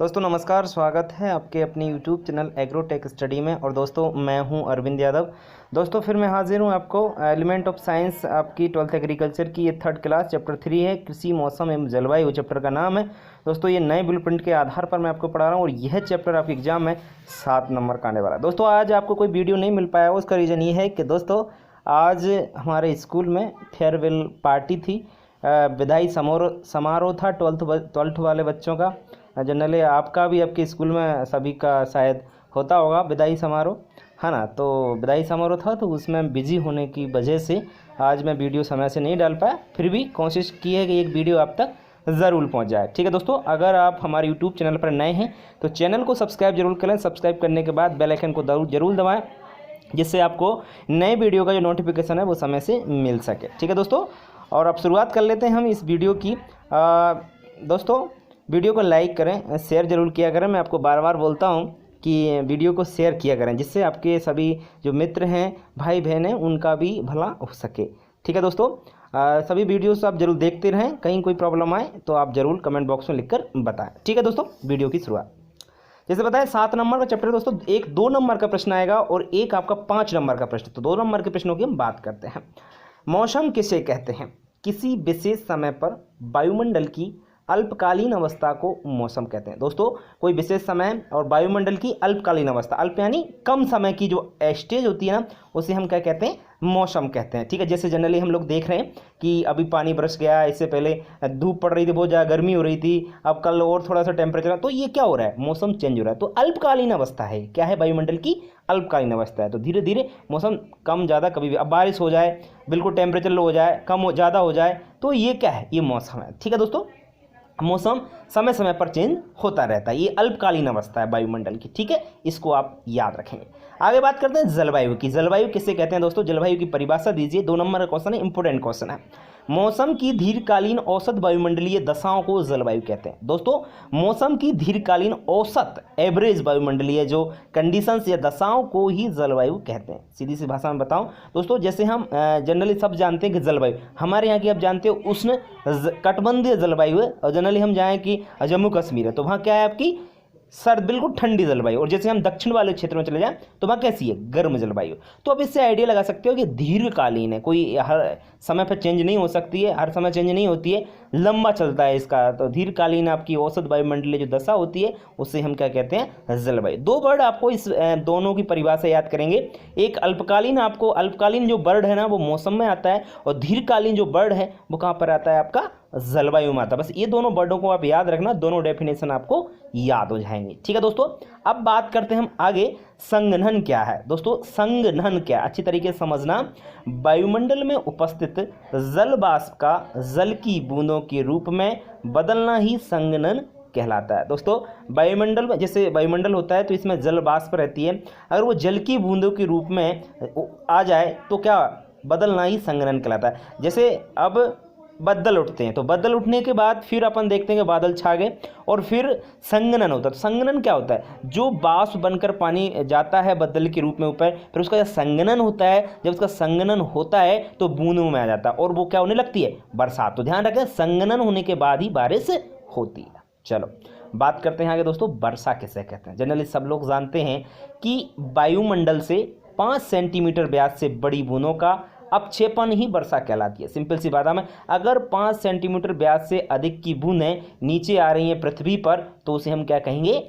दोस्तों नमस्कार, स्वागत है आपके अपने YouTube चैनल एग्रोटेक स्टडी में। और दोस्तों मैं हूं अरविंद यादव। दोस्तों फिर मैं हाजिर हूं आपको एलिमेंट ऑफ साइंस आपकी 12th एग्रीकल्चर की ये 3rd क्लास चैप्टर 3 है, कृषि मौसम एवं जलवायु चैप्टर का नाम है। दोस्तों ये नए ब्लूप्रिंट के आधार पर मैं आपको पढ़ा रहा हूँ और यह चैप्टर आपके एग्जाम में 7 नंबर का आने वाला है। दोस्तों आज आपको कोई वीडियो नहीं मिल पाया, उसका रीज़न ये है कि दोस्तों आज हमारे स्कूल में फेयरवेल पार्टी थी, विदाई समारोह था 12th वाले बच्चों का। जनरली आपका भी आपके स्कूल में सभी का शायद होता होगा विदाई समारोह, है ना। तो विदाई समारोह था तो उसमें बिजी होने की वजह से आज मैं वीडियो समय से नहीं डाल पाया। फिर भी कोशिश की है कि एक वीडियो आप तक ज़रूर पहुंच जाए। ठीक है दोस्तों, अगर आप हमारे यूट्यूब चैनल पर नए हैं तो चैनल को सब्सक्राइब जरूर करें। सब्सक्राइब करने के बाद बेल आइकन को जरूर दबाएँ, जिससे आपको नए वीडियो का जो नोटिफिकेशन है वो समय से मिल सके। ठीक है दोस्तों, और अब शुरुआत कर लेते हैं हम इस वीडियो की। दोस्तों वीडियो को लाइक करें, शेयर जरूर किया करें। मैं आपको बार बार बोलता हूं कि वीडियो को शेयर किया करें, जिससे आपके सभी जो मित्र हैं, भाई बहन हैं, उनका भी भला हो सके। ठीक है दोस्तों, सभी वीडियोस आप जरूर देखते रहें। कहीं कोई प्रॉब्लम आए तो आप जरूर कमेंट बॉक्स में लिखकर बताएं। ठीक है दोस्तों, वीडियो की शुरुआत जैसे बताएं 7 नंबर का चैप्टर है दोस्तों। एक 2 नंबर का प्रश्न आएगा और एक आपका 5 नंबर का प्रश्न। तो 2 नंबर के प्रश्नों की हम बात करते हैं। मौसम किसे कहते हैं? किसी विशेष समय पर वायुमंडल की अल्पकालीन अवस्था को मौसम कहते हैं। दोस्तों कोई विशेष समय और वायुमंडल की अल्पकालीन अवस्था, अल्प यानी कम समय की जो स्टेज होती है ना, उसे हम क्या कहते हैं? मौसम कहते हैं। ठीक है, जैसे जनरली हम लोग देख रहे हैं कि अभी पानी बरस गया, इससे पहले धूप पड़ रही थी, बहुत ज़्यादा गर्मी हो रही थी, अब कल और थोड़ा सा टेम्परेचर, तो ये क्या हो रहा है? मौसम चेंज हो रहा है। तो अल्पकालीन अवस्था है, क्या है? वायुमंडल की अल्पकालीन अवस्था है। तो धीरे धीरे मौसम कम ज़्यादा, कभी भी अब बारिश हो जाए, बिल्कुल टेम्परेचर लो हो जाए, कम हो ज़्यादा हो जाए, तो ये क्या है? ये मौसम है। ठीक है दोस्तों, मौसम समय समय पर चेंज होता रहता है, ये अल्पकालीन अवस्था है वायुमंडल की। ठीक है, इसको आप याद रखेंगे। आगे बात करते हैं जलवायु की। जलवायु किसे कहते हैं दोस्तों? जलवायु की परिभाषा दीजिए। 2 नंबर का क्वेश्चन है, इंपोर्टेंट क्वेश्चन है। मौसम की दीर्घकालीन औसत वायुमंडलीय दशाओं को जलवायु कहते हैं। दोस्तों मौसम की दीर्घकालीन औसत एवरेज वायुमंडलीय जो कंडीशंस या दशाओं को ही जलवायु कहते हैं। सीधी सी भाषा में बताऊं दोस्तों, जैसे हम जनरली सब जानते हैं कि जलवायु हमारे यहाँ की आप जानते हो उष्ण कटिबंधीय जलवायु है, और जनरली हम जाएँ कि जम्मू कश्मीर है तो वहाँ क्या है? आपकी सर्द, बिल्कुल ठंडी जलवायु। और जैसे हम दक्षिण वाले क्षेत्र में चले जाएं तो वहाँ कैसी है? गर्म जलवायु। तो अब इससे आइडिया लगा सकते हो कि दीर्घकालीन है, कोई हर समय पर चेंज नहीं हो सकती है, हर समय चेंज नहीं होती है, लंबा चलता है इसका। तो दीर्घकालीन आपकी औसत वायुमंडलीय जो दशा होती है उसे हम क्या कहते हैं? जलवायु। 2 वर्ड आपको इस दोनों की परिभाषा याद करेंगे। एक अल्पकालीन, आपको अल्पकालीन जो वर्ड है ना वो मौसम में आता है, और दीर्घकालीन जो वर्ड है वो कहाँ पर आता है? आपका जलवायु में आता है। बस ये दोनों वर्डों को आप याद रखना, दोनों डेफिनेशन आपको याद हो जाएंगे। ठीक है दोस्तों, अब बात करते हैं हम आगे, संघनन क्या है? दोस्तों संघनन क्या है? अच्छी तरीके से समझना। वायुमंडल में उपस्थित जल वाष्प का जल की बूंदों के रूप में बदलना ही संघनन कहलाता है। दोस्तों वायुमंडल में, जैसे वायुमंडल होता है तो इसमें जल वाष्प रहती है, अगर वो जल की बूंदों के रूप में आ जाए तो क्या बदलना ही संघनन कहलाता है। जैसे अब बादल उठते हैं तो बादल उठने के बाद फिर अपन देखते हैं कि बादल छा गए और फिर संघनन होता है। तो संघनन क्या होता है? जो वाष्प बनकर पानी जाता है बादल के रूप में ऊपर, फिर उसका जब संघनन होता है, जब उसका संघनन होता है तो बूंदों में आ जाता है और वो क्या होने लगती है? बरसात। तो ध्यान रखें, संघनन होने के बाद ही बारिश होती है। चलो बात करते हैं आगे दोस्तों, वर्षा किसे कहते हैं? जनरली सब लोग जानते हैं कि वायुमंडल से 5 सेंटीमीटर व्यास से बड़ी बूंदों का अपक्षेपण ही वर्षा कहलाती है। सिंपल सी बात है, अगर 5 सेंटीमीटर व्यास से अधिक की बूंदें नीचे आ रही हैं पृथ्वी पर तो उसे हम क्या कहेंगे?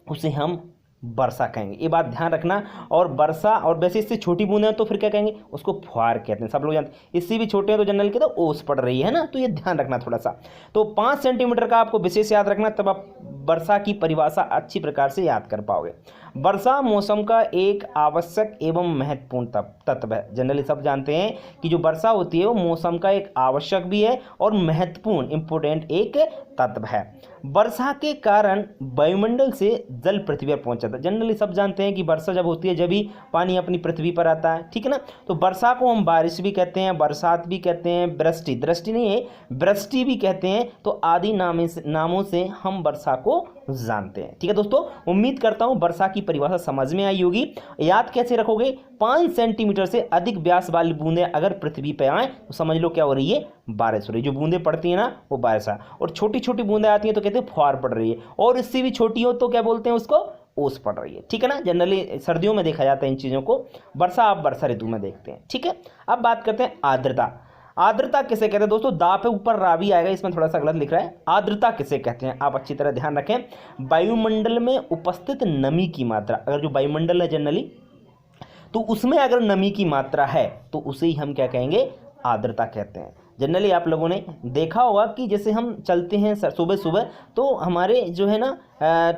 उसे हम वर्षा कहेंगे। ये बात ध्यान रखना। और वर्षा, और वैसे इससे छोटी बूंदें हैं तो फिर क्या कहेंगे? उसको फुहार कहते हैं। सब लोग जानते हैं। इससे भी छोटे हैं तो जनरल के तो ओस पड़ रही है ना, तो ये ध्यान रखना थोड़ा सा। तो 5 सेंटीमीटर का आपको विशेष याद रखना, तब आप वर्षा की परिभाषा अच्छी प्रकार से याद कर पाओगे। वर्षा मौसम का एक आवश्यक एवं महत्वपूर्ण तत्व है। जनरली सब जानते हैं कि जो वर्षा होती है वो मौसम का एक आवश्यक भी है और महत्वपूर्ण इंपोर्टेंट एक तत्व है। वर्षा के कारण वायुमंडल से जल पृथ्वी पर पहुंच जाता है। जनरली सब जानते हैं कि वर्षा जब होती है जब ही पानी अपनी पृथ्वी पर आता है। ठीक है ना, तो वर्षा को हम बारिश भी कहते हैं, बरसात भी कहते हैं, दृष्टि नहीं है, वृष्टि भी कहते हैं। तो आदि नामों से हम वर्षा को जानते हैं। ठीक है दोस्तों, उम्मीद करता हूं वर्षा की परिभाषा समझ में आई होगी। याद कैसे रखोगे, 5 सेंटीमीटर से अधिक व्यास वाली बूंदें अगर पृथ्वी पे आए तो समझ लो क्या हो रही है, बारिश हो रही है। जो बूंदें पड़ती है ना वो बारिश है, और छोटी छोटी बूंदें आती हैं तो कहते हैं फुहार पड़ रही है, और इससे भी छोटी हो तो क्या बोलते हैं उसको, ओस पड़ रही है। ठीक है ना, जनरली सर्दियों में देखा जाता है इन चीज़ों को, वर्षा आप वर्षा ऋतु में देखते हैं। ठीक है, अब बात करते हैं आर्द्रता। आर्द्रता किसे कहते हैं दोस्तों, दा पे ऊपर रावी आएगा, इसमें थोड़ा सा गलत लिख रहा है। आर्द्रता किसे कहते हैं आप अच्छी तरह ध्यान रखें, वायुमंडल में उपस्थित नमी की मात्रा। अगर जो वायुमंडल है जनरली तो उसमें अगर नमी की मात्रा है तो उसे ही हम क्या कहेंगे, आर्द्रता कहते हैं। जनरली आप लोगों ने देखा होगा कि जैसे हम चलते हैं सुबह सुबह तो हमारे जो है ना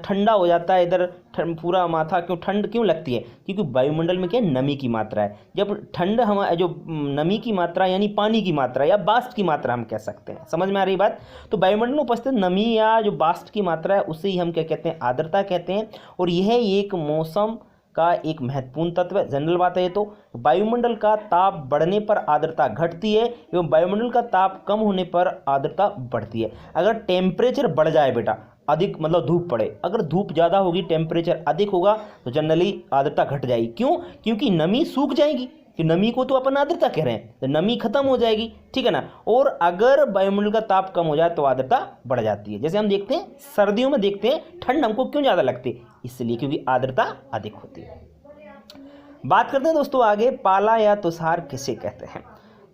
ठंडा हो जाता है इधर, पूरा माथा क्यों ठंड क्यों लगती है, क्योंकि वायुमंडल में क्या नमी की मात्रा है। जब ठंड हमारे जो नमी की मात्रा यानी पानी की मात्रा या वाष्प की मात्रा हम कह सकते हैं, समझ में आ रही बात। तो वायुमंडल में उपस्थित नमी या जो वाष्प की मात्रा है उसे ही हम क्या कहते हैं, आर्द्रता कहते हैं। और यह एक मौसम का एक महत्वपूर्ण तत्व है। जनरल बात है ये तो, वायुमंडल का ताप बढ़ने पर आर्द्रता घटती है एवं वायुमंडल का ताप कम होने पर आर्द्रता बढ़ती है। अगर टेम्परेचर बढ़ जाए बेटा, अधिक मतलब धूप पड़े, अगर धूप ज़्यादा होगी टेम्परेचर अधिक होगा तो जनरली आर्द्रता घट जाएगी। क्यों, क्योंकि नमी सूख जाएगी, कि नमी को तो अपन आर्द्रता कह रहे हैं, तो नमी खत्म हो जाएगी। ठीक है ना, और अगर वायुमंडल का ताप कम हो जाए तो आर्द्रता बढ़ जाती है। जैसे हम देखते हैं सर्दियों में देखते हैं ठंड हमको क्यों ज़्यादा लगती है, इसलिए क्योंकि आर्द्रता अधिक होती है। बात करते हैं दोस्तों आगे, पाला या तुषार किसे कहते हैं।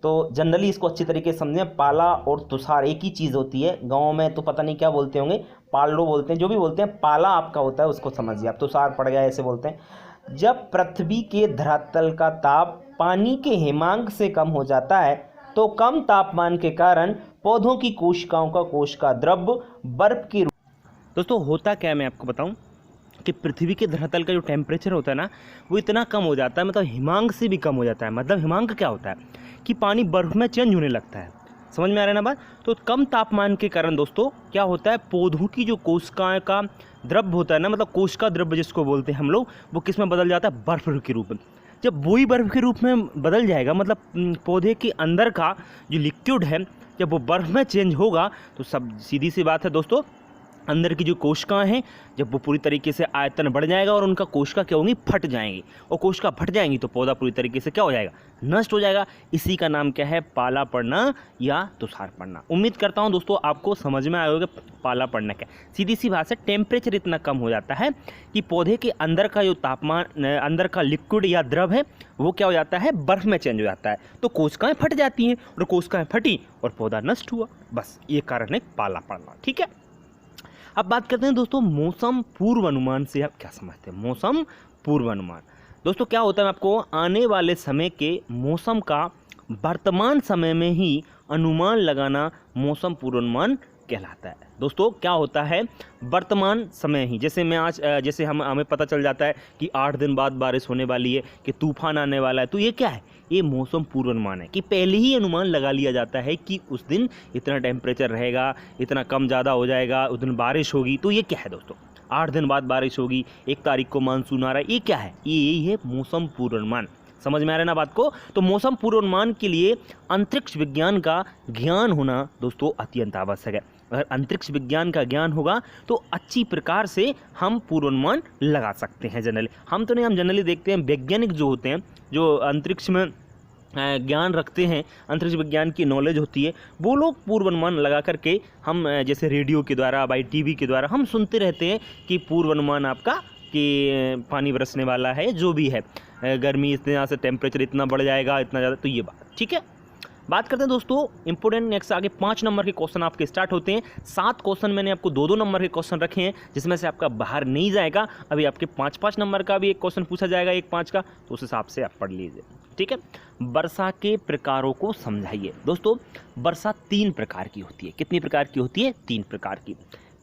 तो जनरली इसको अच्छी तरीके से समझें, पाला और तुषार एक ही चीज़ होती है। गाँव में तो पता नहीं क्या बोलते होंगे, पालो बोलते हैं, जो भी बोलते हैं, पाला आपका होता है उसको समझिए आप, तुषार पड़ गया ऐसे बोलते हैं। जब पृथ्वी के धरातल का ताप पानी के हिमांक से कम हो जाता है तो कम तापमान के कारण पौधों की कोशिकाओं का कोशिका द्रव्य बर्फ की दोस्तों होता क्या है मैं आपको बताऊं कि पृथ्वी के धरातल का जो टेम्परेचर होता है ना वो इतना कम हो जाता है, मतलब हिमांक से भी कम हो जाता है। मतलब हिमांक क्या होता है कि पानी बर्फ में चेंज होने लगता है, समझ में आ रहा है ना बात। तो कम तापमान के कारण दोस्तों क्या होता है, पौधों की जो कोशिकाएं का द्रव्य होता है ना, मतलब कोशिका द्रव्य जिसको बोलते हैं हम लोग, वो किस में बदल जाता है, बर्फ के रूप में। जब वही बर्फ के रूप में बदल जाएगा, मतलब पौधे के अंदर का जो लिक्विड है जब वो बर्फ में चेंज होगा तो सब सीधी सी बात है दोस्तों, अंदर की जो कोशिकाएं हैं जब वो पूरी तरीके से आयतन बढ़ जाएगा और उनका कोशिका क्या होंगी, फट जाएंगी। और कोशिका फट जाएंगी तो पौधा पूरी तरीके से क्या हो जाएगा, नष्ट हो जाएगा। इसी का नाम क्या है, पाला पड़ना या तुषार पड़ना। उम्मीद करता हूं दोस्तों आपको समझ में आया होगा पाला पड़ना क्या। सीधी सी बात है, टेम्परेचर इतना कम हो जाता है कि पौधे के अंदर का जो तापमान, अंदर का लिक्विड या द्रव है वो क्या हो जाता है, बर्फ में चेंज हो जाता है, तो कोशिकाएं फट जाती हैं और कोशिकाएं फटी और पौधा नष्ट हुआ। बस ये कारण है पाला पड़ना। ठीक है, अब बात करते हैं दोस्तों मौसम पूर्वानुमान से आप क्या समझते हैं। मौसम पूर्वानुमान दोस्तों क्या होता है, आपको आने वाले समय के मौसम का वर्तमान समय में ही अनुमान लगाना मौसम पूर्वानुमान कहलाता है। दोस्तों क्या होता है, वर्तमान समय ही, जैसे मैं आज जैसे हमें पता चल जाता है कि 8 दिन बाद बारिश होने वाली है, कि तूफान आने वाला है, तो ये क्या है, ये मौसम पूर्वानुमान है कि पहले ही अनुमान लगा लिया जाता है कि उस दिन इतना टेम्परेचर रहेगा, इतना कम ज़्यादा हो जाएगा, उस दिन बारिश होगी। तो ये क्या है दोस्तों, 8 दिन बाद बारिश होगी, 1 तारीख को मानसून आ रहा है, ये क्या है, ये यही है मौसम पूर्वानुमान। समझ में आ रहा है ना बात को। तो मौसम पूर्वानुमान के लिए अंतरिक्ष विज्ञान का ज्ञान होना दोस्तों अत्यंत आवश्यक है। अगर अंतरिक्ष विज्ञान का ज्ञान होगा तो अच्छी प्रकार से हम पूर्वानुमान लगा सकते हैं। जनरली हम तो नहीं, हम जनरली देखते हैं वैज्ञानिक जो होते हैं, जो अंतरिक्ष में ज्ञान रखते हैं, अंतरिक्ष विज्ञान की नॉलेज होती है, वो लोग पूर्वानुमान लगा करके हम जैसे रेडियो के द्वारा, बाई टीवी के द्वारा हम सुनते रहते हैं कि पूर्वानुमान आपका कि पानी बरसने वाला है, जो भी है, गर्मी इतने यहाँ से टेम्परेचर इतना बढ़ जाएगा, इतना ज़्यादा। तो ये बात ठीक है। बात करते हैं दोस्तों इंपोर्टेंट नेक्स्ट आगे 5 नंबर के क्वेश्चन आपके स्टार्ट होते हैं। 7 क्वेश्चन मैंने आपको 2-2 नंबर के क्वेश्चन रखे हैं, जिसमें से आपका बाहर नहीं जाएगा। अभी आपके 5-5 नंबर का भी एक क्वेश्चन पूछा जाएगा, 1-5 का, तो उस हिसाब से आप पढ़ लीजिए। ठीक है, वर्षा के प्रकारों को समझाइए। दोस्तों वर्षा 3 प्रकार की होती है। कितनी प्रकार की होती है, 3 प्रकार की।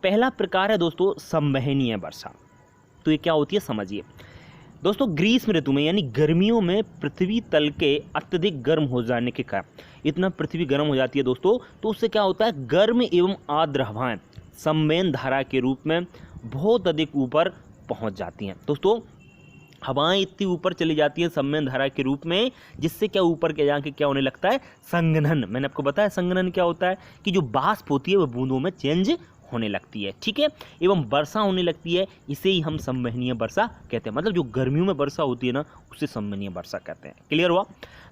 पहला प्रकार है दोस्तों संवहनीय वर्षा। तो ये क्या होती है समझिए दोस्तों, ग्रीष्म ऋतु में यानी गर्मियों में पृथ्वी तल के अत्यधिक गर्म हो जाने के कारण, इतना पृथ्वी गर्म हो जाती है दोस्तों, तो उससे क्या होता है, गर्म एवं आर्द्र हवाएं संवेद धारा के रूप में बहुत अधिक ऊपर पहुंच जाती हैं। दोस्तों हवाएं इतनी ऊपर चली जाती हैं संवेद धारा के रूप में, जिससे क्या ऊपर के जाके क्या होने लगता है, संघनन। मैंने आपको बताया संघनन क्या होता है, कि जो वाष्प होती है वो बूंदों में चेंज होने लगती है, ठीक है, एवं वर्षा होने लगती है, इसे ही हम समवहनीय वर्षा कहते हैं। मतलब जो गर्मियों में वर्षा होती है ना, उसे समवहनीय वर्षा कहते हैं। क्लियर हुआ।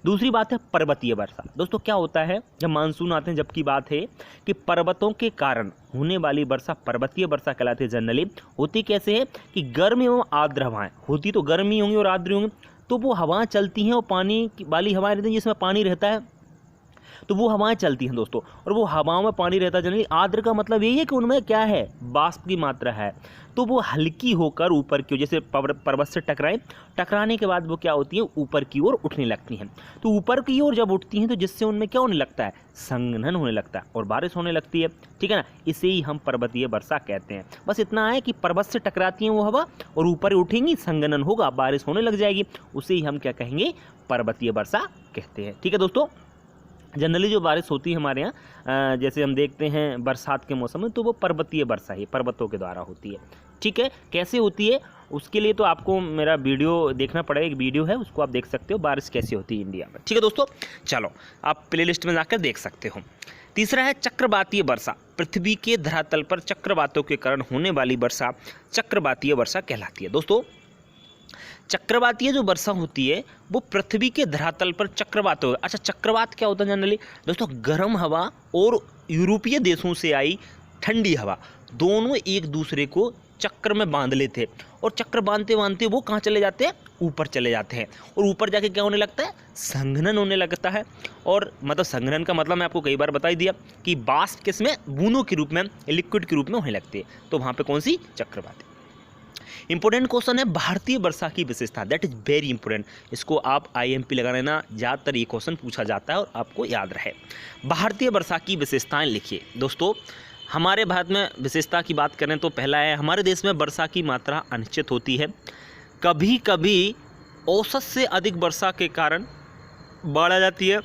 दूसरी बात है पर्वतीय वर्षा। दोस्तों क्या होता है, जब मानसून आते हैं, जबकि बात है कि पर्वतों के कारण होने वाली वर्षा पर्वतीय वर्षा कहलाती है। जनरली होती कैसे है कि गर्म एवं आर्द्र हवाएं होती, तो गर्मी होंगी और आर्द्र होंगी, तो वो हवाएं चलती हैं और पानी वाली हवाएं रहती हैं जिसमें पानी रहता है, तो वो हवाएं चलती हैं दोस्तों, और वो हवाओं में पानी रहता है। जनरली आर्द्र का मतलब यही है कि उनमें क्या है, वाष्प की मात्रा है, तो वो हल्की होकर ऊपर की ओर, जैसे पर्वत से टकराने के बाद वो क्या होती है, ऊपर की ओर उठने लगती हैं। तो ऊपर की ओर जब उठती हैं तो जिससे उनमें क्या होने लगता है, संघनन होने लगता है और बारिश होने लगती है, ठीक है ना। इसे ही हम पर्वतीय वर्षा कहते हैं। बस इतना है कि पर्वत से टकराती हैं वो हवा और ऊपर उठेंगी, संघनन होगा, बारिश होने लग जाएगी, उसे ही हम क्या कहेंगे, पर्वतीय वर्षा कहते हैं। ठीक है दोस्तों, जनरली जो बारिश होती है हमारे यहाँ, जैसे हम देखते हैं बरसात के मौसम में, तो वो पर्वतीय वर्षा ही पर्वतों के द्वारा होती है। ठीक है, कैसे होती है उसके लिए तो आपको मेरा वीडियो देखना पड़ेगा, एक वीडियो है उसको आप देख सकते हो, बारिश कैसे होती है इंडिया में। ठीक है दोस्तों, चलो आप प्लेलिस्ट में जाकर देख सकते हो। तीसरा है चक्रवातीय वर्षा। पृथ्वी के धरातल पर चक्रवातों के कारण होने वाली वर्षा चक्रवातीय वर्षा कहलाती है। दोस्तों चक्रवातीय जो वर्षा होती है वो पृथ्वी के धरातल पर चक्रवात होगा। अच्छा, चक्रवात क्या होता है जनरली दोस्तों, गर्म हवा और यूरोपीय देशों से आई ठंडी हवा, दोनों एक दूसरे को चक्र में बांध लेते हैं, और चक्र बांधते बांधते वो कहाँ चले जाते हैं, ऊपर चले जाते हैं, और ऊपर जाके क्या होने लगता है, संघनन होने लगता है। और मतलब संघनन का मतलब मैं आपको कई बार बता ही दिया कि वाष्प किसमें, बूंदों के रूप में, लिक्विड के रूप में होने लगती है, तो वहाँ पे कौन सी, चक्रवात। इंपॉर्टेंट क्वेश्चन है भारतीय वर्षा की विशेषता, दैट इज वेरी इंपॉर्टेंट। इसको आप IMP लगा लेना, ज़्यादातर ये क्वेश्चन पूछा जाता है और आपको याद रहे। भारतीय वर्षा की विशेषताएं लिखिए। दोस्तों हमारे भारत में विशेषता की बात करें तो पहला है, हमारे देश में वर्षा की मात्रा अनिश्चित होती है। कभी कभी औसत से अधिक वर्षा के कारण बाढ़ आ जाती है,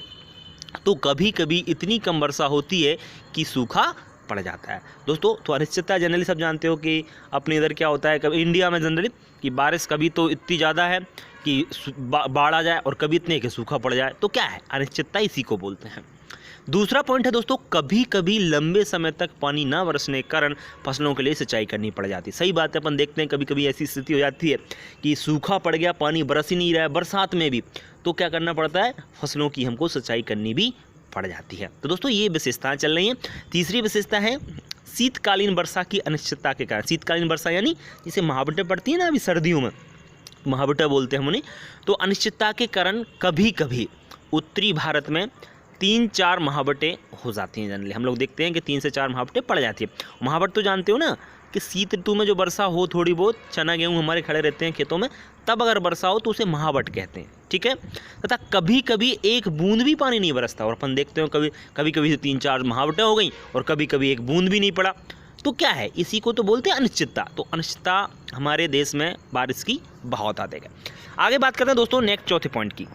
तो कभी कभी इतनी कम वर्षा होती है कि सूखा पड़ जाता है। दोस्तों तो अनिश्चितता जनरली सब जानते हो कि अपने इधर क्या होता है, कभी इंडिया में जनरली कि बारिश कभी तो इतनी ज़्यादा है कि बाढ़ आ जाए और कभी इतने कि सूखा पड़ जाए, तो क्या है, अनिश्चितता इसी को बोलते हैं। दूसरा पॉइंट है दोस्तों, कभी कभी लंबे समय तक पानी ना बरसने के कारण फसलों के लिए सिंचाई करनी पड़ जाती है। सही बात है, अपन देखते हैं कभी कभी ऐसी स्थिति हो जाती है कि सूखा पड़ गया, पानी बरस ही नहीं रहा है बरसात में भी, तो क्या करना पड़ता है, फसलों की हमको सिंचाई करनी भी पड़ जाती है। तो दोस्तों ये विशेषताएं चल रही हैं। तीसरी विशेषता है शीतकालीन वर्षा की अनिश्चितता के कारण। शीतकालीन वर्षा यानी जैसे महावटें पड़ती है ना अभी सर्दियों में, महावटें बोलते हैं हम उन्हें, तो अनिश्चितता के कारण कभी कभी उत्तरी भारत में 3-4 महावटें हो जाती हैं। जनरली हम लोग देखते हैं कि 3 से 4 महावटें पड़ जाती है। महावट तो जानते हो ना कि शीत ऋतु में जो वर्षा हो, थोड़ी बहुत चना गेहूँ हमारे खड़े रहते हैं खेतों में, तब अगर वर्षा हो तो उसे महावट कहते हैं। ठीक है, तथा कभी कभी एक बूंद भी पानी नहीं बरसता, और अपन देखते हो कभी कभी 3-4 महावटें हो गई और कभी कभी एक बूंद भी नहीं पड़ा, तो क्या है, इसी को तो बोलते हैं अनिश्चितता। तो अनिश्चितता हमारे देश में बारिश की बहुत आते हैं। आगे बात करते हैं दोस्तों नेक्स्ट चौथे पॉइंट की।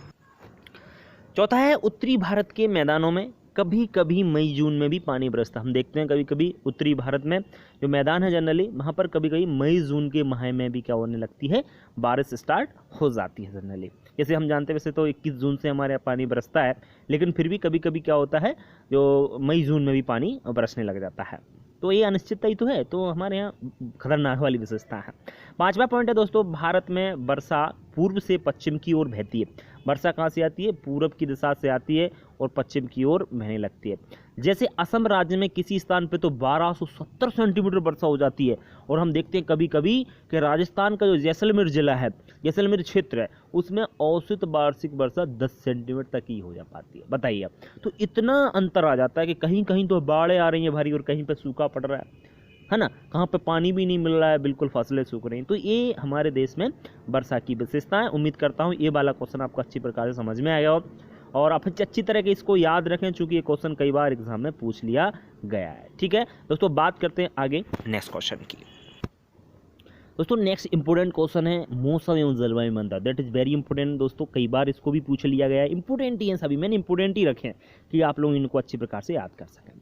चौथा है उत्तरी भारत के मैदानों में कभी कभी मई जून में भी पानी बरसता। हम देखते हैं कभी कभी उत्तरी भारत में जो मैदान है जनरली वहाँ पर कभी कभी मई जून के माह में भी क्या होने लगती है, बारिश स्टार्ट हो जाती है जनरली। जैसे हम जानते हैं वैसे तो 21 जून से हमारे यहाँ पानी बरसता है, लेकिन फिर भी कभी कभी क्या होता है, जो मई जून में भी पानी बरसने लग जाता है। तो ये अनिश्चितता ही तो है, तो हमारे यहाँ खतरनाक वाली विशेषता है। पांचवा पॉइंट है दोस्तों, भारत में वर्षा पूर्व से पश्चिम की ओर बहती है। वर्षा कहाँ से आती है, पूर्व की दिशा से आती है और पश्चिम की ओर बहने लगती है। जैसे असम राज्य में किसी स्थान पे तो 1270 सेंटीमीटर वर्षा हो जाती है, और हम देखते हैं कभी कभी कि राजस्थान का जो जैसलमेर जिला है, जैसलमेर क्षेत्र है, उसमें औसत वार्षिक वर्षा 10 सेंटीमीटर तक ही हो जा पाती है। बताइए, तो इतना अंतर आ जाता है कि कहीं कहीं तो बाढ़ें आ रही हैं भारी और कहीं पर सूखा पड़ रहा है ना, कहाँ पे पानी भी नहीं मिल रहा है, बिल्कुल फसलें सूख रही हैं। तो ये हमारे देश में वर्षा की विशेषताएं। उम्मीद करता हूँ ये वाला क्वेश्चन आपको अच्छी प्रकार से समझ में आया हो और आप अच्छी तरह के इसको याद रखें, चूंकि ये क्वेश्चन कई बार एग्जाम में पूछ लिया गया है। ठीक है दोस्तों, बात करते हैं आगे नेक्स्ट क्वेश्चन की। दोस्तों नेक्स्ट इंपोर्टेंट क्वेश्चन है मौसम एवं जलवायु मंत्र, दैट इज वेरी इंपोर्टेंट दोस्तों, कई बार इसको भी पूछ लिया गया है। इंपोर्टेंट ही है सभी, मैंने इंपोर्टेंट ही रखे हैं कि आप लोग इनको अच्छी प्रकार से याद कर सकें।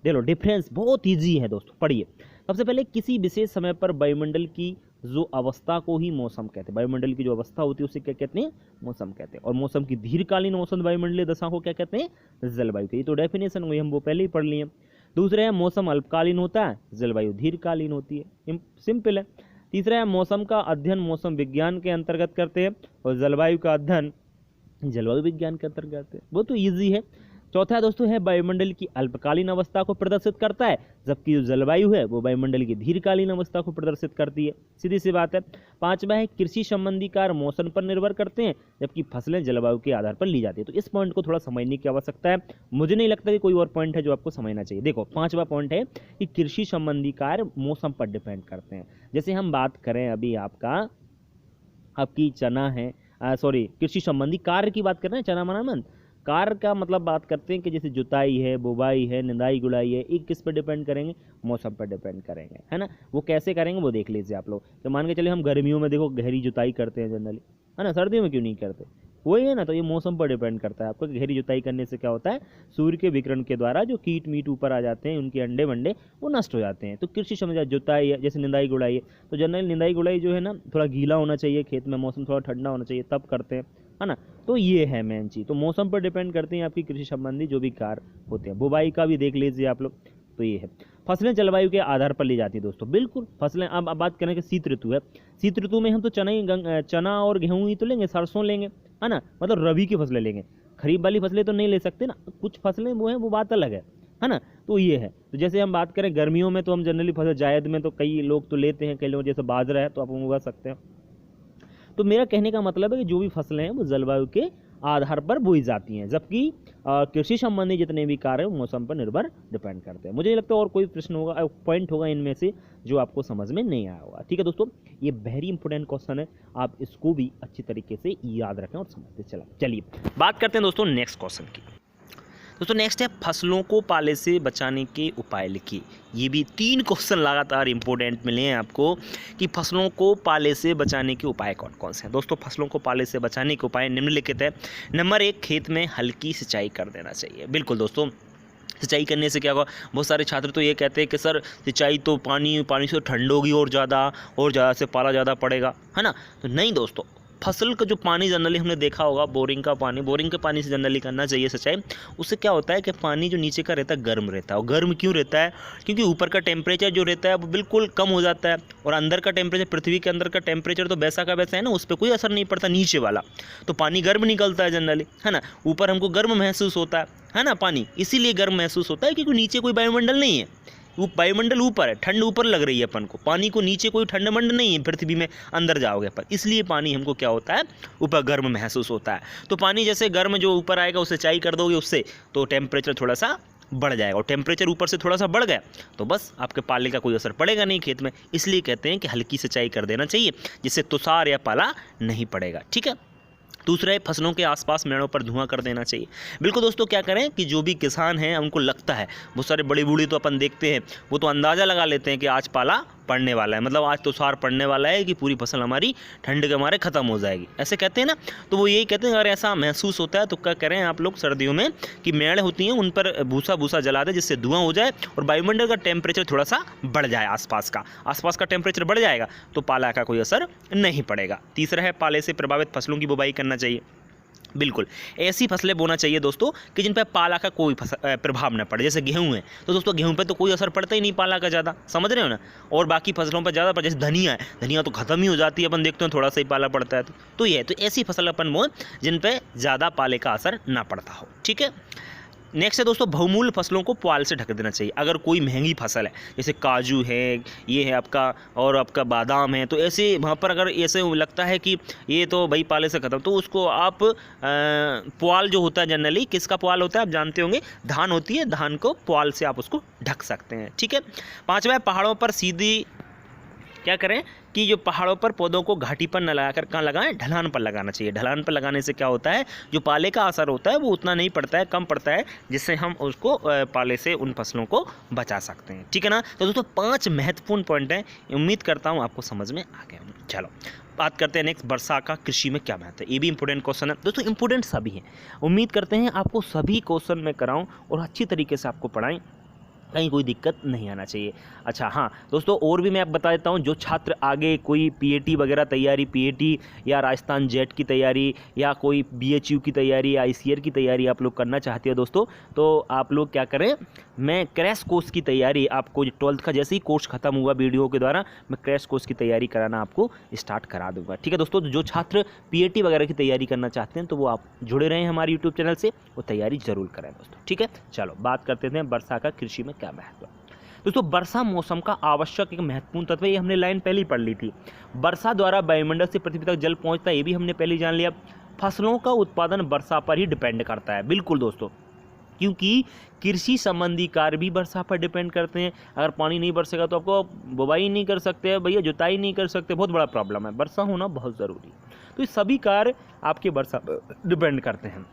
देख लो, डिफरेंस बहुत ईजी है दोस्तों, पढ़िए। सबसे पहले किसी विशेष समय पर वायुमंडल की जो अवस्था को ही मौसम कहते हैं। वायुमंडल की जो अवस्था होती है उसे क्या कहते हैं, मौसम कहते हैं। और मौसम की दीर्घकालीन औसत वायुमंडलीय दशा को क्या कहते हैं, जलवायु। ये तो डेफिनेशन हुई, हम वो पहले ही पढ़ लिए। दूसरा है मौसम अल्पकालीन होता है, जलवायु दीर्घकालीन होती है, सिंपल है। तीसरा है मौसम का अध्ययन मौसम विज्ञान के अंतर्गत करते हैं, और जलवायु का अध्ययन जलवायु विज्ञान के अंतर्गत करते हैं, वो तो ईजी है। चौथा है दोस्तों है वायुमंडल की अल्पकालीन अवस्था को प्रदर्शित करता है, जबकि जो जलवायु है वो वायुमंडल की दीर्घकालीन अवस्था को प्रदर्शित करती है, सीधी सी बात है। पांचवा है कृषि संबंधी कार्य मौसम पर निर्भर करते हैं, जबकि फसलें जलवायु के आधार पर ली जाती है। तो इस पॉइंट को थोड़ा समझने की आवश्यकता है, मुझे नहीं लगता कि कोई और पॉइंट है जो आपको समझना चाहिए। देखो पांचवा पॉइंट है कि कृषि संबंधी कार्य मौसम पर डिपेंड करते हैं। जैसे हम बात करें अभी आपकी चना है, सॉरी कृषि संबंधी कार्य की बात कर रहे हैं, चना मना मन कार्य का मतलब बात करते हैं कि जैसे जुताई है, बुवाई है, निंदाई गुड़ाई है, ये किस पर डिपेंड करेंगे, मौसम पर डिपेंड करेंगे, है ना। वो कैसे करेंगे वो देख लीजिए आप लोग। तो मान के चलिए हम गर्मियों में देखो गहरी जुताई करते हैं जनरली, है ना, सर्दियों में क्यों नहीं करते, वही है ना। तो ये मौसम पर डिपेंड करता है आपको। गहरी जुताई करने से क्या होता है, सूर्य के विकिरण के द्वारा जो कीट मीट ऊपर आ जाते हैं, उनके अंडे वंडे वो नष्ट हो जाते हैं। तो कृषि समझा जुताई है, जैसे निंदाई गुड़ाई है, तो जनरली निंदाई गुड़ाई जो है ना थोड़ा गीला होना चाहिए खेत में, मौसम थोड़ा ठंडा होना चाहिए, तब करते हैं, है ना। तो ये है मेन चीज़। तो मौसम पर डिपेंड करते हैं आपकी कृषि संबंधी जो भी कार्य होते हैं। बुवाई का भी देख लीजिए आप लोग। तो ये है फसलें जलवायु के आधार पर ली जाती है दोस्तों, बिल्कुल फसलें। अब बात करें कि शीत ऋतु है, शीत ऋतु में हम तो चना और गेहूं ही तो लेंगे, सरसों लेंगे, है ना, मतलब रबी की फसलें लेंगे, खरीफ वाली फसलें तो नहीं ले सकते ना, कुछ फसलें वो हैं वो बात अलग है ना। तो ये है। तो जैसे हम बात करें गर्मियों में तो हम जनरली फसल जायद में तो कई लोग तो लेते हैं, कई लोग जैसे बाजरा है तो आप उगा सकते हैं। तो मेरा कहने का मतलब है कि जो भी फसलें हैं वो जलवायु के आधार पर बोई जाती हैं, जबकि कृषि संबंधी जितने भी कार्य हैं मौसम पर निर्भर डिपेंड करते हैं। मुझे नहीं लगता और कोई प्रश्न होगा, पॉइंट होगा इनमें से जो आपको समझ में नहीं आया होगा। ठीक है दोस्तों, ये वेरी इंपॉर्टेंट क्वेश्चन है, आप इसको भी अच्छी तरीके से याद रखें और समझते चलें। चलिए बात करते हैं दोस्तों नेक्स्ट क्वेश्चन की। दोस्तों नेक्स्ट है फसलों को पाले से बचाने के उपाय लिखिए। ये भी 3 क्वेश्चन लगातार इंपॉर्टेंट मिले हैं आपको कि फसलों को पाले से बचाने के उपाय कौन कौन से हैं। दोस्तों फसलों को पाले से बचाने के उपाय निम्नलिखित है। नंबर 1, खेत में हल्की सिंचाई कर देना चाहिए। बिल्कुल दोस्तों, सिंचाई करने से क्या होगा, बहुत सारे छात्र तो ये कहते हैं कि सर सिंचाई तो पानी से ठंड होगी और ज़्यादा से पाला ज़्यादा पड़ेगा, है ना। तो नहीं दोस्तों, फसल का जो पानी जनरली हमने देखा होगा, बोरिंग के पानी से जनरली करना चाहिए सिंचाई। उससे क्या होता है कि पानी जो नीचे का रहता है गर्म रहता है, और गर्म क्यों रहता है, क्योंकि ऊपर का टेम्परेचर जो रहता है वो बिल्कुल कम हो जाता है, और अंदर का टेम्परेचर, पृथ्वी के अंदर का टेम्परेचर तो वैसा का वैसा है ना, उस पर कोई असर नहीं पड़ता नीचे वाला, तो पानी गर्म निकलता है जनरली, है ना। ऊपर हमको गर्म महसूस होता है ना पानी, इसीलिए गर्म महसूस होता है क्योंकि नीचे कोई वायुमंडल नहीं है, वो वायुमंडल ऊपर है, ठंड ऊपर लग रही है अपन को, पानी को नीचे कोई ठंड मंड नहीं है पृथ्वी में अंदर जाओगे पर, इसलिए पानी हमको क्या होता है ऊपर गर्म महसूस होता है। तो पानी जैसे गर्म जो ऊपर आएगा उसे सिंचाई कर दोगे उससे, तो टेम्परेचर थोड़ा सा बढ़ जाएगा, और टेम्परेचर ऊपर से थोड़ा सा बढ़ गया तो बस आपके पाले का कोई असर पड़ेगा नहीं खेत में। इसलिए कहते हैं कि हल्की सिंचाई कर देना चाहिए, जिससे तुषार या पाला नहीं पड़ेगा। ठीक है। दूसरा है फसलों के आसपास मेड़ों पर धुआं कर देना चाहिए। बिल्कुल दोस्तों, क्या करें कि जो भी किसान हैं उनको लगता है, बहुत सारे बड़ी बूढ़ी तो अपन देखते हैं वो तो अंदाज़ा लगा लेते हैं कि आज पाला पड़ने वाला है, मतलब आज तुषार पड़ने वाला है कि पूरी फसल हमारी ठंड के मारे ख़त्म हो जाएगी, ऐसे कहते हैं ना। तो वो यही कहते हैं अगर ऐसा महसूस होता है तो क्या करें आप लोग सर्दियों में कि मेड़ होती हैं उन पर भूसा जला दें, जिससे धुआं हो जाए और वायुमंडल का टेम्परेचर थोड़ा सा बढ़ जाए, आसपास का टेम्परेचर बढ़ जाएगा तो पाला का कोई असर नहीं पड़ेगा। तीसरा है पाले से प्रभावित फसलों की बुवाई करना चाहिए। बिल्कुल ऐसी फसलें बोना चाहिए दोस्तों कि जिन पर पाला का कोई प्रभाव न पड़े। जैसे गेहूं है तो दोस्तों गेहूं पे तो कोई असर पड़ता ही नहीं पाला का ज़्यादा, समझ रहे हो ना। और बाकी फसलों पर ज़्यादा, पर जैसे धनिया है, धनिया तो खत्म ही हो जाती है, अपन देखते हैं थोड़ा सा ही पाला पड़ता है। तो ये है, तो ऐसी फसल अपन बोल जिन पर ज़्यादा पाले का असर ना पड़ता हो। ठीक है। नेक्स्ट है दोस्तों बहुमूल्य फसलों को पुआल से ढक देना चाहिए। अगर कोई महंगी फसल है जैसे काजू है, ये है आपका, और आपका बादाम है, तो ऐसे वहाँ पर अगर ऐसे लगता है कि ये तो भाई पाले से ख़त्म, तो उसको आप पुआल जो होता है जनरली किसका पुआल होता है आप जानते होंगे, धान होती है, धान को पुआल से आप उसको ढक सकते हैं। ठीक है। पाँचवा है पहाड़ों पर सीधी क्या करें कि जो पहाड़ों पर पौधों को घाटी पर न लगाकर कहाँ लगाएं, ढलान पर लगाना चाहिए। ढलान पर लगाने से क्या होता है, जो पाले का असर होता है वो उतना नहीं पड़ता है, कम पड़ता है, जिससे हम उसको पाले से उन फसलों को बचा सकते हैं। ठीक है ना। तो दोस्तों 5 महत्वपूर्ण पॉइंट हैं, उम्मीद करता हूँ आपको समझ में आ गया। चलो बात करते हैं नेक्स्ट, वर्षा का कृषि में क्या महत्व है। ये भी इंपॉर्टेंट क्वेश्चन है दोस्तों, इंपॉर्टेंट सभी हैं। उम्मीद करते हैं आपको सभी क्वेश्चन में कराऊँ और अच्छी तरीके से आपको पढ़ाएँ, कहीं कोई दिक्कत नहीं आना चाहिए। अच्छा हाँ दोस्तों, और भी मैं आप बता देता हूँ, जो छात्र आगे कोई पीएटी वगैरह तैयारी, पीएटी या राजस्थान जेट की तैयारी या कोई बीएचयू की तैयारी या आईसीआर की तैयारी आप लोग करना चाहते हो दोस्तों, तो आप लोग क्या करें, मैं क्रैश कोर्स की तैयारी आपको 12th का जैसे ही कोर्स खत्म हुआ वीडियो के द्वारा, मैं क्रैश कोर्स की तैयारी कराना आपको स्टार्ट करा दूंगा। ठीक है दोस्तों, जो छात्र पीएटी वगैरह की तैयारी करना चाहते हैं तो वो आप जुड़े रहें हमारे यूट्यूब चैनल से, वो तैयारी जरूर करें दोस्तों। ठीक है, चलो बात करते थे वर्षा का कृषि में क्या महत्व है। दोस्तों वर्षा मौसम का आवश्यक एक महत्वपूर्ण तत्व है, ये हमने लाइन पहले ही पढ़ ली थी। वर्षा द्वारा वायुमंडल से पृथ्वी तक जल पहुंचता है, ये भी हमने पहले जान लिया। फसलों का उत्पादन वर्षा पर ही डिपेंड करता है, बिल्कुल दोस्तों, क्योंकि कृषि संबंधी कार्य भी वर्षा पर डिपेंड करते हैं। अगर पानी नहीं बरसेगा तो आपको बुवाई नहीं कर सकते भैया, जुताई नहीं कर सकते, बहुत बड़ा प्रॉब्लम है। वर्षा होना बहुत ज़रूरी है, तो ये सभी कार्य आपके वर्षा पर डिपेंड करते हैं।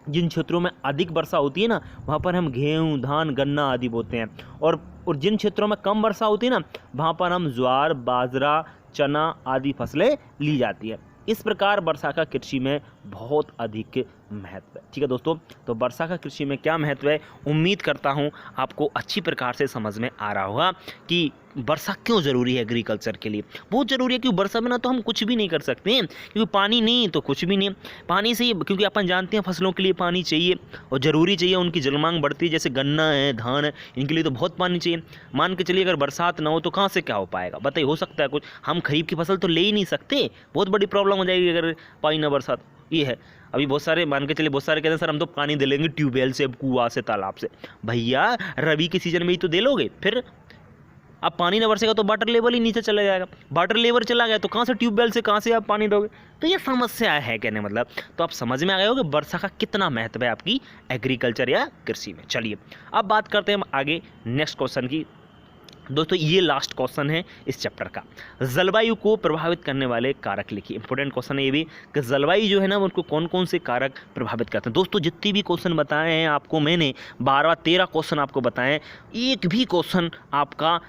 जिन क्षेत्रों में अधिक वर्षा होती है ना, वहाँ पर हम गेहूँ, धान, गन्ना आदि बोते हैं, और जिन क्षेत्रों में कम वर्षा होती है ना, वहाँ पर हम ज्वार, बाजरा, चना आदि फसलें ली जाती है। इस प्रकार वर्षा का कृषि में बहुत अधिक महत्व है। ठीक है दोस्तों, तो वर्षा का कृषि में क्या महत्व है, उम्मीद करता हूँ आपको अच्छी प्रकार से समझ में आ रहा होगा कि वर्षा क्यों ज़रूरी है एग्रीकल्चर के लिए। बहुत ज़रूरी है, क्योंकि वर्षा बिना तो हम कुछ भी नहीं कर सकते हैं, क्योंकि पानी नहीं तो कुछ भी नहीं। पानी से ही, क्योंकि अपन जानते हैं फसलों के लिए पानी चाहिए और ज़रूरी चाहिए, उनकी जलमांग बढ़ती है, जैसे गन्ना है, धान है, इनके लिए तो बहुत पानी चाहिए। मान के चलिए अगर बरसात ना हो तो कहाँ से क्या हो पाएगा, बताइए, हो सकता है कुछ? हम खरीफ की फसल तो ले ही नहीं सकते, बहुत बड़ी प्रॉब्लम हो जाएगी अगर पानी ना बरसात। ये है, अभी बहुत सारे मान के चलिए, बहुत सारे कहते हैं सर हम तो पानी दे लेंगे ट्यूबवेल से, कुआं से, तालाब से। भैया रबी के सीजन में ही तो दे लोगे, फिर अब पानी ना बरसेगा तो वाटर लेवल ही नीचे चला जाएगा। वाटर लेवल चला गया तो कहाँ से ट्यूबवेल से, कहाँ से आप पानी दोगे? तो ये समस्या है कहने मतलब। तो आप समझ में आ गए हो कि वर्षा का कितना महत्व है आपकी एग्रीकल्चर या कृषि में। चलिए अब बात करते हैं हम आगे नेक्स्ट क्वेश्चन की। दोस्तों ये लास्ट क्वेश्चन है इस चैप्टर का। जलवायु को प्रभावित करने वाले कारक लिखिए। इंपॉर्टेंट क्वेश्चन है ये भी कि जलवायु जो है ना, उनको कौन कौन से कारक प्रभावित करते हैं। दोस्तों जितने भी क्वेश्चन बताए हैं आपको मैंने, 12-13 क्वेश्चन आपको बताए हैं, एक भी क्वेश्चन आपका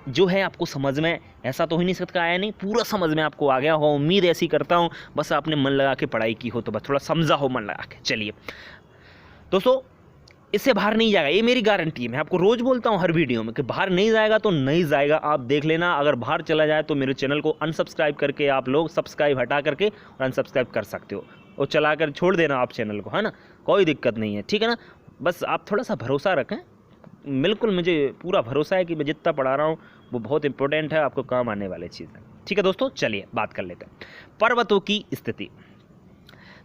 जो है आपको समझ में ऐसा तो ही नहीं सकता आया नहीं, पूरा समझ में आपको आ गया हो, उम्मीद ऐसी करता हूँ। बस आपने मन लगा के पढ़ाई की हो, तो बस थोड़ा समझा हो मन लगा के। चलिए दोस्तों, इससे बाहर नहीं जाएगा, ये मेरी गारंटी है। मैं आपको रोज बोलता हूँ हर वीडियो में कि बाहर नहीं जाएगा तो नहीं जाएगा, आप देख लेना। अगर बाहर चला जाए तो मेरे चैनल को अनसब्सक्राइब करके आप लोग सब्सक्राइब हटा करके और अनसब्सक्राइब कर सकते हो, और चला कर छोड़ देना आप चैनल को, है ना, कोई दिक्कत नहीं है। ठीक है ना, बस आप थोड़ा सा भरोसा रखें। बिल्कुल मुझे पूरा भरोसा है कि मैं जितना पढ़ा रहा हूँ वो बहुत इंपॉर्टेंट है, आपको काम आने वाली चीज़ है। ठीक है दोस्तों, चलिए बात कर लेते हैं पर्वतों की स्थिति।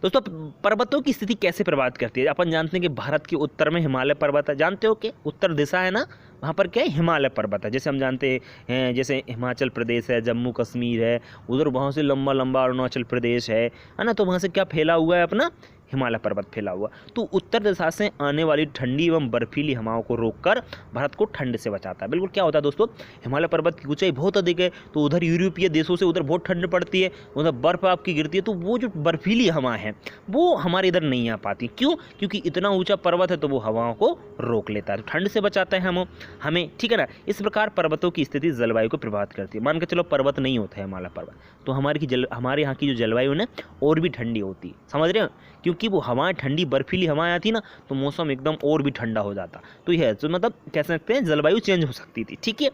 दोस्तों पर्वतों की स्थिति कैसे प्रभावित करती है? अपन जानते हैं कि भारत के उत्तर में हिमालय पर्वत है, जानते हो कि उत्तर दिशा है ना, वहाँ पर क्या है, हिमालय पर्वत है। जैसे हम जानते हैं, जैसे हिमाचल प्रदेश है, जम्मू कश्मीर है, उधर वहाँ से लंबा लंबा अरुणाचल प्रदेश है ना, तो वहाँ से क्या फैला हुआ है अपना हिमालय पर्वत फैला हुआ। तो उत्तर दिशा से आने वाली ठंडी एवं बर्फीली हवाओं को रोककर भारत को ठंड से बचाता है। बिल्कुल क्या होता है दोस्तों, हिमालय पर्वत की ऊंचाई बहुत अधिक है, तो उधर यूरोपीय देशों से उधर बहुत ठंड पड़ती है, उधर बर्फ आपकी गिरती है, तो वो जो बर्फीली हवा है वो हमारे इधर नहीं आ पाती। क्यों? क्योंकि इतना ऊंचा पर्वत है तो वो हवाओं को रोक लेता है, तो ठंड से बचाता है हमें। ठीक है ना, इस प्रकार पर्वतों की स्थिति जलवायु को प्रभावित करती है। मान के चलो पर्वत नहीं होता है हिमालय पर्वत, तो हमारे यहाँ की जो जलवायु है और भी ठंडी होती है, समझ रहे हो, क्योंकि वो हवाएं ठंडी बर्फीली हवाएं आती ना, तो मौसम एकदम और भी ठंडा हो जाता। तो यह तो मतलब कह सकते हैं जलवायु चेंज हो सकती थी। ठीक है,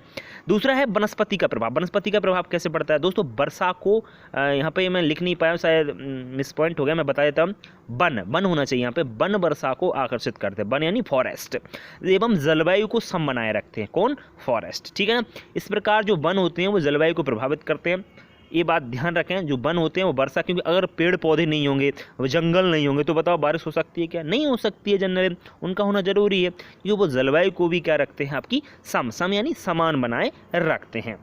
दूसरा है वनस्पति का प्रभाव। वनस्पति का प्रभाव कैसे पड़ता है दोस्तों? वर्षा को यहाँ पे मैं लिख नहीं पाया, शायद मिस पॉइंट हो गया, मैं बता देता हूँ। वन होना चाहिए यहाँ पे। वन वर्षा को आकर्षित करते हैं, वन यानी फॉरेस्ट, एवं जलवायु को सम बनाए रखते हैं। कौन? फॉरेस्ट। ठीक है ना, इस प्रकार जो वन होते हैं वो जलवायु को प्रभावित करते हैं। ये बात ध्यान रखें, जो वन होते हैं वो वर्षा, क्योंकि अगर पेड़ पौधे नहीं होंगे, जंगल नहीं होंगे, तो बताओ बारिश हो सकती है क्या? नहीं हो सकती है। जनरल उनका होना जरूरी है, क्योंकि वो जलवायु को भी क्या रखते हैं, आपकी सम यानी समान बनाए रखते हैं।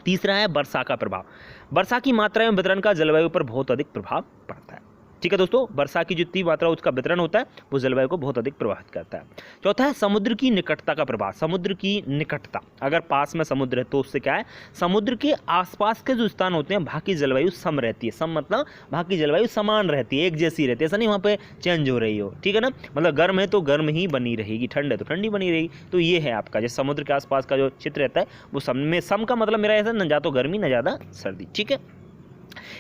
तीसरा है वर्षा का प्रभाव। वर्षा की मात्रा एवं वितरण का जलवायु पर बहुत अधिक प्रभाव पड़ता है। ठीक है दोस्तों, वर्षा की जितनी मात्रा उसका वितरण होता है वो जलवायु को बहुत अधिक प्रभावित करता है। चौथा है समुद्र की निकटता का प्रभाव। समुद्र की निकटता, अगर पास में समुद्र है तो उससे क्या है, समुद्र के आसपास के जो स्थान होते हैं वहाँ की जलवायु सम रहती है। सम मतलब वहाँ की जलवायु समान रहती है, एक जैसी रहती है, ऐसा नहीं वहाँ पे चेंज हो रही हो। ठीक है ना, मतलब गर्म है तो गर्म ही बनी रहेगी, ठंड है तो ठंडी बनी रहेगी। तो ये है आपका जैसे समुद्र के आसपास का जो चित्र रहता है वो सम में, सम का मतलब मेरा ऐसा न ज़्यादा गर्मी न ज़्यादा सर्दी। ठीक है,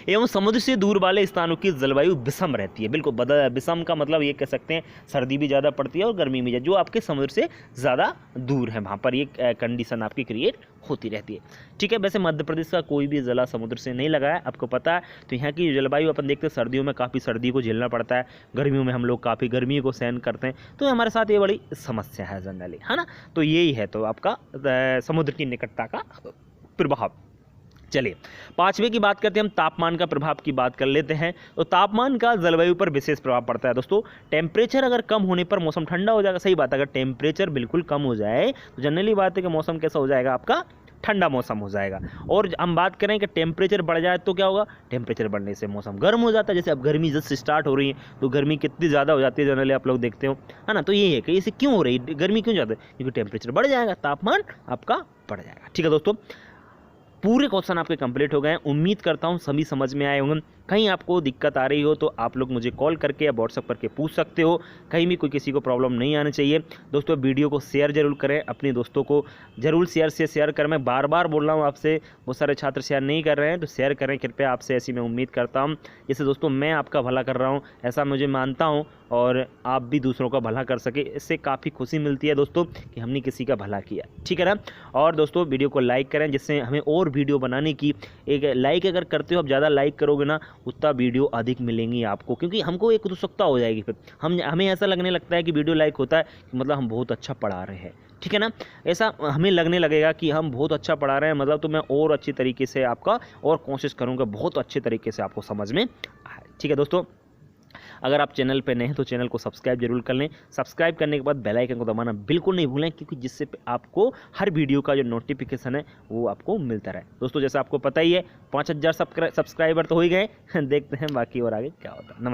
एवं समुद्र से दूर वाले स्थानों की जलवायु विषम रहती है। बिल्कुल विषम का मतलब ये कह सकते हैं सर्दी भी ज़्यादा पड़ती है और गर्मी भी ज़्यादा, जो आपके समुद्र से ज़्यादा दूर है वहाँ पर ये कंडीशन आपकी क्रिएट होती रहती है। ठीक है, वैसे मध्य प्रदेश का कोई भी ज़िला समुद्र से नहीं लगा है, आपको पता है। तो यहाँ की जलवायु अपन देखते हैं, सर्दियों में काफ़ी सर्दी को झेलना पड़ता है, गर्मियों में हम लोग काफ़ी गर्मी को सहन करते हैं, तो हमारे साथ ये बड़ी समस्या है जनरली, है ना। तो यही है तो आपका समुद्र की निकटता का प्रभाव। चलिए 5वें की बात करते हैं हम, तापमान का प्रभाव की बात कर लेते हैं। तो तापमान का जलवायु पर विशेष प्रभाव पड़ता है दोस्तों। टेम्परेचर अगर कम होने पर मौसम ठंडा हो जाएगा, सही बात है। अगर टेम्परेचर बिल्कुल कम हो जाए तो जनरली बात है कि मौसम कैसा हो जाएगा, आपका ठंडा मौसम हो जाएगा। और हम बात करें कि टेम्परेचर बढ़ जाए तो क्या होगा, टेम्परेचर बढ़ने से मौसम गर्म हो जाता है। जैसे अब गर्मी जस्ट स्टार्ट हो रही है तो गर्मी कितनी ज़्यादा हो जाती है जनरली आप लोग देखते हो, है ना। तो ये है कि इसे क्यों हो रही है, गर्मी क्यों ज़्यादा, क्योंकि टेम्परेचर बढ़ जाएगा, तापमान आपका बढ़ जाएगा। ठीक है दोस्तों, पूरे क्वेश्चन आपके कंप्लीट हो गए हैं। उम्मीद करता हूँ सभी समझ में आए होंगे। कहीं आपको दिक्कत आ रही हो तो आप लोग मुझे कॉल करके या व्हाट्सअप करके पूछ सकते हो। कहीं भी कोई किसी को प्रॉब्लम नहीं आनी चाहिए। दोस्तों वीडियो को शेयर जरूर करें, अपने दोस्तों को जरूर शेयर करें। मैं बार बार बोल रहा हूँ आपसे, बहुत सारे छात्र शेयर नहीं कर रहे हैं तो शेयर करें कृपया, आपसे ऐसी मैं उम्मीद करता हूँ। जैसे दोस्तों मैं आपका भला कर रहा हूँ ऐसा मुझे मानता हूँ, और आप भी दूसरों का भला कर सके, इससे काफ़ी खुशी मिलती है दोस्तों कि हमने किसी का भला किया। ठीक है ना। और दोस्तों वीडियो को लाइक करें, जिससे हमें और वीडियो बनाने की एक लाइक अगर करते हो आप, ज़्यादा लाइक करोगे ना उतना वीडियो अधिक मिलेंगी आपको, क्योंकि हमको एक उत्सुकता हो जाएगी। फिर हमें ऐसा लगने लगता है कि वीडियो लाइक होता है कि मतलब हम बहुत अच्छा पढ़ा रहे हैं। ठीक है ना, ऐसा हमें लगने लगेगा कि हम बहुत अच्छा पढ़ा रहे हैं, मतलब तो मैं और अच्छी तरीके से आपका और कोशिश करूँगा बहुत अच्छे तरीके से आपको समझ में आए। ठीक है दोस्तों, अगर आप चैनल पे नए हैं तो चैनल को सब्सक्राइब जरूर कर लें। सब्सक्राइब करने के बाद बेल आइकन को दबाना बिल्कुल नहीं भूलें, क्योंकि जिससे आपको हर वीडियो का जो नोटिफिकेशन है वो आपको मिलता रहे। दोस्तों जैसा आपको पता ही है 5000 सब्सक्राइबर तो हो ही गए देखते हैं बाकी और आगे क्या होता है। नमस्कार।